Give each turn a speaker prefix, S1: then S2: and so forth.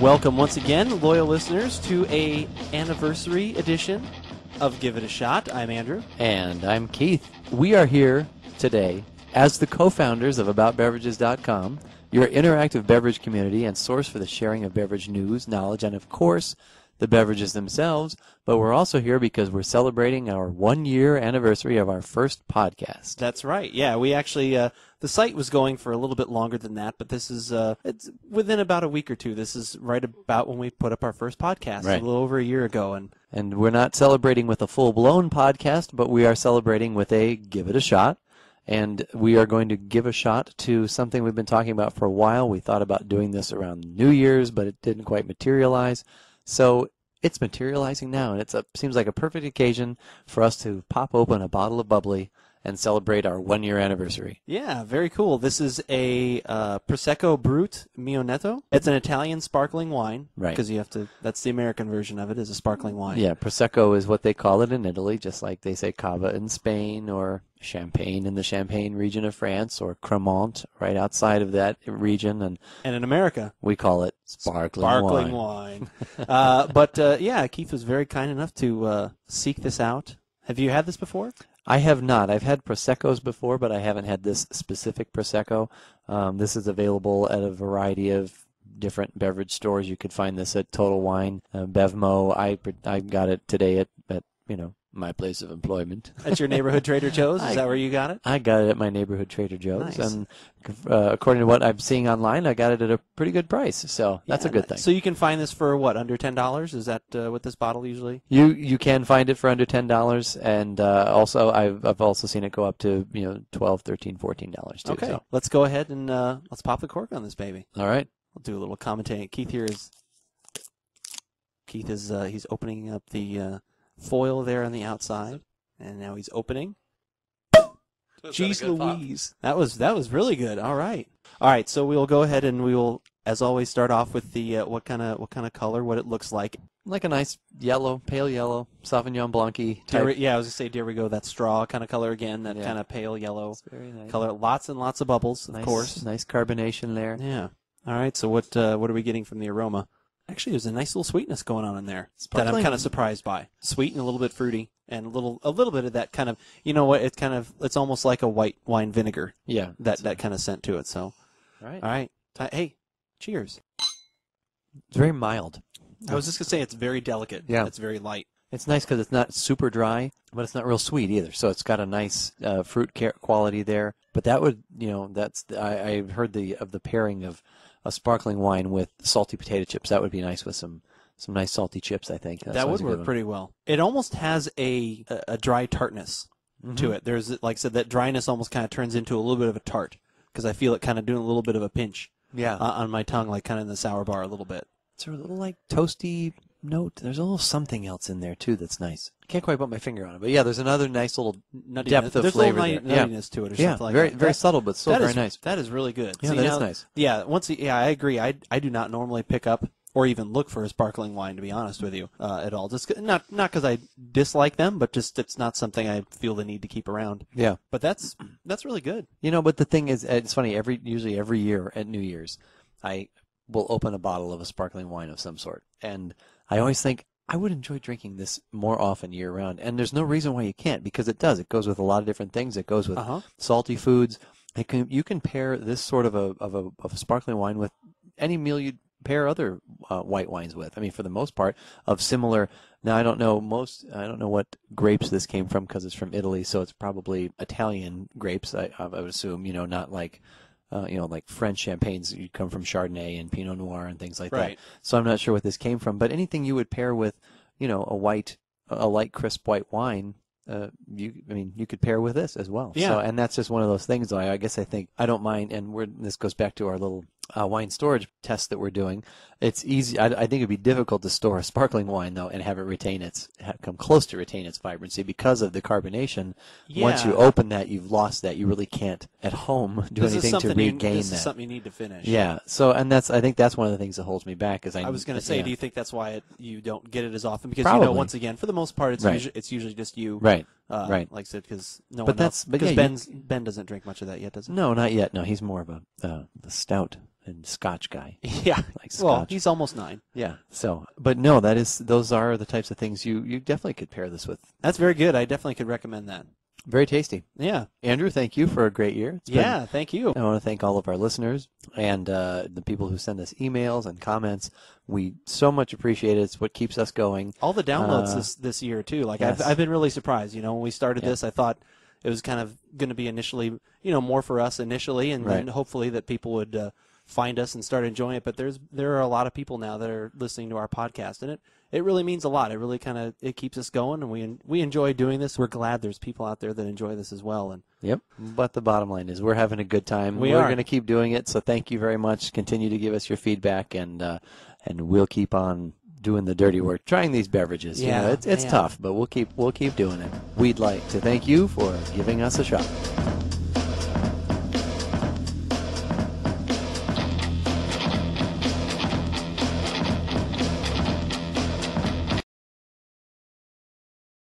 S1: Welcome once again, loyal listeners, to a anniversary edition of Give It a Shot. I'm Andrew.
S2: And I'm Keith. We are here today as the co-founders of AboutBeverages.com, your interactive beverage community and source for the sharing of beverage news, knowledge, and, of course, the beverages themselves. But we're also here because we're celebrating our 1-year anniversary of our first podcast.
S1: That's right. Yeah, we actually, the site was going for a little bit longer than that, but this is, it's within about a week or two. This is right about when we put up our first podcast,
S2: right.
S1: A little over a year ago.
S2: And we're not celebrating with a full-blown podcast, but we are celebrating with a Give It a Shot. And we are going to give a shot to something we've been talking about for a while. We thought about doing this around New Year's, but it didn't quite materialize. So it's materializing now, and it seems like a perfect occasion for us to pop open a bottle of bubbly and celebrate our 1-year anniversary.
S1: Yeah, very cool. This is a Prosecco Brut Mionetto. It's an Italian sparkling wine.
S2: Right.
S1: Because that's the American version of it, is a sparkling wine.
S2: Yeah, Prosecco is what they call it in Italy, just like they say cava in Spain, or Champagne in the Champagne region of France, or Cremant right outside of that region. And
S1: in America,
S2: we call it sparkling
S1: wine. But yeah, Keith was very kind enough to seek this out. Have you had this before?
S2: I have not. I've had Proseccos before, but I haven't had this specific Prosecco. This is available at a variety of different beverage stores. You could find this at Total Wine, Bevmo. I got it today at my place of employment.
S1: At your neighborhood Trader Joe's? Is that where you got it?
S2: I got it at my neighborhood Trader Joe's.
S1: Nice.
S2: And according to what I'm seeing online, I got it at a pretty good price. So that's a good thing.
S1: So you can fiend this for what, under $10? Is that what this bottle usually?
S2: You can find it for under $10, and also I've also seen it go up to $12, $13, $14 too.
S1: Okay,
S2: so.
S1: Let's go ahead and let's pop the cork on this baby.
S2: All right.
S1: We'll do a little commentating. Keith is he's opening up the foil there on the outside, and now he's opening. Jeez Louise, that was really good. All right. So we'll go ahead and we will, as always, start off with the what kind of color, what it looks like.
S2: Like a nice yellow, pale yellow, Sauvignon Blanc-y type.
S1: I was going to say, there we go, that straw kind of color again, that kind of pale yellow
S2: very nice.
S1: color. Lots and lots of bubbles, of course.
S2: Nice carbonation there.
S1: Yeah. All right, so what are we getting from the aroma? Actually, there's a nice little sweetness going on in there that I'm kind of surprised by. Sweet and a little bit fruity, and a little bit of that kind of, it's almost like a white wine vinegar.
S2: Yeah.
S1: That kind of scent to it. So, all right. Hey, cheers.
S2: It's very mild.
S1: I was just going to say it's very delicate.
S2: Yeah.
S1: It's very light.
S2: It's nice because it's not super dry, but it's not real sweet either. So it's got a nice fruit quality there. But that would, I've heard of the pairing of a sparkling wine with salty potato chips. That would be nice with some nice salty chips, I think.
S1: That would work pretty well. It almost has a dry tartness to it. There's, like I said, that dryness almost kind of turns into a little bit of a tart, because I feel it kind of doing a little bit of a pinch on my tongue, like kind of in the sour bar a little bit.
S2: It's a little like toasty note. There's a little something else in there too that's nice. I can't quite put my finger on it, but yeah, there's another nice little depth of flavor there.
S1: Nuttiness to it, or something like that.
S2: Very subtle, but still very nice.
S1: That is really good.
S2: Yeah, that is nice.
S1: Yeah, I agree. I do not normally pick up or even look for a sparkling wine, to be honest with you, at all. Just not because I dislike them, but just it's not something I feel the need to keep around.
S2: Yeah,
S1: but that's really good.
S2: But the thing is, it's funny. Usually every year at New Year's, I will open a bottle of a sparkling wine of some sort, and I always think, I would enjoy drinking this more often year-round, and there's no reason why you can't, because it does. It goes with a lot of different things. It goes with salty foods. You can pair this sort of a sparkling wine with any meal you'd pair other white wines with. I mean, for the most part, of similar. Now, I don't know what grapes this came from, because it's from Italy, so it's probably Italian grapes. I would assume, not like. Like French champagnes, you come from Chardonnay and Pinot Noir and things like that. So I'm not sure what this came from, but anything you would pair with, a light, crisp white wine, you could pair with this as well.
S1: Yeah.
S2: So, and that's just one of those things, though. I guess I think I don't mind, and this goes back to our little wine storage test that we're doing. It's easy. I think it'd be difficult to store a sparkling wine, though, and have it come close to retain its vibrancy because of the carbonation. Yeah. Once you open that, you've lost that. You really can't at home do anything to regain that.
S1: This is something you need to finish.
S2: Yeah. So, and I think that's one of the things that holds me back. Is
S1: I was going to say, do you think that's why you don't get it as often? Because
S2: Probably.
S1: Once again, for the most part, it's usually just you.
S2: Right.
S1: Right. Like I said, because Ben doesn't drink much of that yet, does he?
S2: No, not yet. No, he's more of the stout and Scotch guy.
S1: Yeah.
S2: Like
S1: Well,
S2: Scotch.
S1: he's almost 9.
S2: Yeah. So, but no, those are the types of things you definitely could pair this with.
S1: That's very good. I definitely could recommend that.
S2: Very tasty.
S1: Yeah.
S2: Andrew, thank you for a great year.
S1: Yeah, thank you.
S2: I want to thank all of our listeners and the people who send us emails and comments. We so much appreciate it. It's what keeps us going.
S1: All the downloads this year too. Like
S2: yes.
S1: I've been really surprised. When we started this, I thought it was kind of going to be initially, more for us initially, and then hopefully that people would find us and start enjoying it. But there are a lot of people now that are listening to our podcast, and it really means a lot. It really it keeps us going, and we enjoy doing this. We're glad there's people out there that enjoy this as well. And
S2: yep. But the bottom line is we're having a good time.
S1: We're
S2: going to keep doing it. So thank you very much. Continue to give us your feedback, and we'll keep on doing the dirty work, trying these beverages.
S1: Yeah,
S2: it's tough, but we'll keep doing it. We'd like to thank you for giving us a shot.